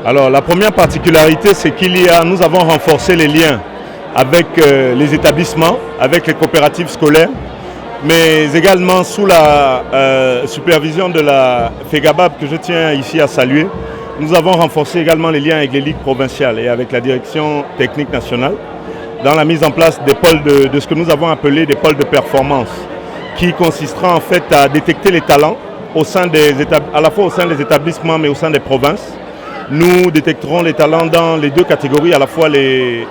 Alors la première particularité, c'est nous avons renforcé les liens avec les établissements, avec les coopératives scolaires, mais également sous la supervision de la FEGABAB que je tiens ici à saluer. Nous avons renforcé également les liens avec les ligues provinciales et avec la direction technique nationale dans la mise en place des pôles de ce que nous avons appelé des pôles de performance, qui consistera en fait à détecter les talents à la fois au sein des établissements mais au sein des provinces. Nous détecterons les talents dans les deux catégories, à la fois les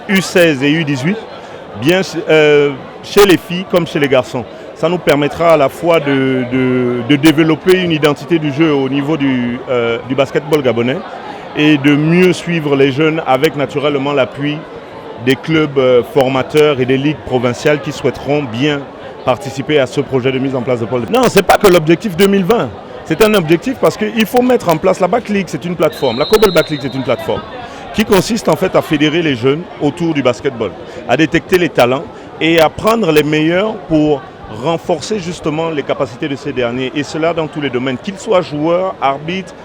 U16 et U18, bien chez les filles comme chez les garçons. Ça nous permettra à la fois de développer une identité du jeu au niveau du basketball gabonais et de mieux suivre les jeunes avec naturellement l'appui des clubs formateurs et des ligues provinciales qui souhaiteront bien participer à ce projet de mise en place de pôle. Non, ce n'est pas que l'objectif 2020. C'est un objectif parce qu'il faut mettre en place la Back League, c'est une plateforme. La Cobble Back League, c'est une plateforme qui consiste en fait à fédérer les jeunes autour du basketball, à détecter les talents et à prendre les meilleurs pour renforcer justement les capacités de ces derniers. Et cela dans tous les domaines, qu'ils soient joueurs, arbitres,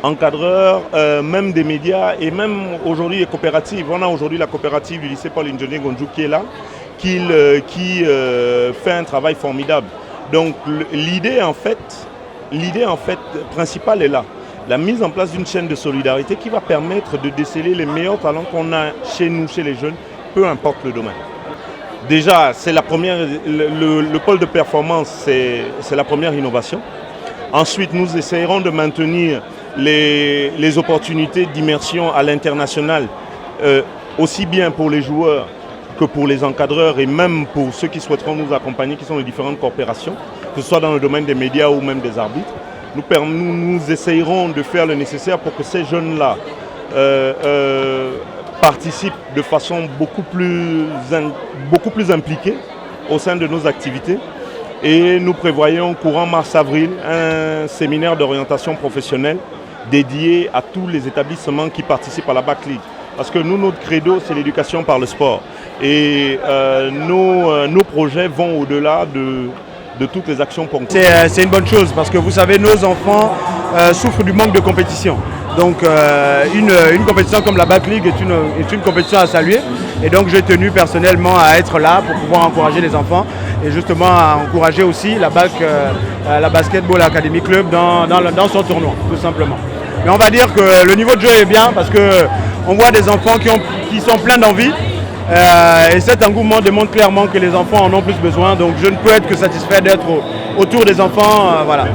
encadreurs, même des médias et même aujourd'hui les coopératives. On a aujourd'hui la coopérative du lycée Paul Ingenier Gondjou qui est là, qui fait un travail formidable. Donc l'idée en fait principale est là. La mise en place d'une chaîne de solidarité qui va permettre de déceler les meilleurs talents qu'on a chez nous, chez les jeunes, peu importe le domaine. Déjà, c'est la première, le pôle de performance, c'est la première innovation. Ensuite, nous essayerons de maintenir les opportunités d'immersion à l'international, aussi bien pour les joueurs que pour les encadreurs et même pour ceux qui souhaiteront nous accompagner, qui sont les différentes coopérations, que ce soit dans le domaine des médias ou même des arbitres. Nous essayerons de faire le nécessaire pour que ces jeunes-là participent de façon beaucoup plus impliquée au sein de nos activités. Et nous prévoyons courant mars-avril un séminaire d'orientation professionnelle dédié à tous les établissements qui participent à la Back League. Parce que nous, notre credo, c'est l'éducation par le sport. Et nos projets vont au-delà de toutes les actions ponctuelles. C'est une bonne chose parce que vous savez, nos enfants souffrent du manque de compétition. Donc une compétition comme la Back League est une compétition à saluer. Et donc j'ai tenu personnellement à être là pour pouvoir encourager les enfants et justement à encourager aussi la Basketball Academy Club dans son tournoi, tout simplement. Mais on va dire que le niveau de jeu est bien parce qu'on voit des enfants qui sont pleins d'envie. Et cet engouement démontre clairement que les enfants en ont plus besoin. Donc je ne peux être que satisfait d'être autour des enfants. Voilà.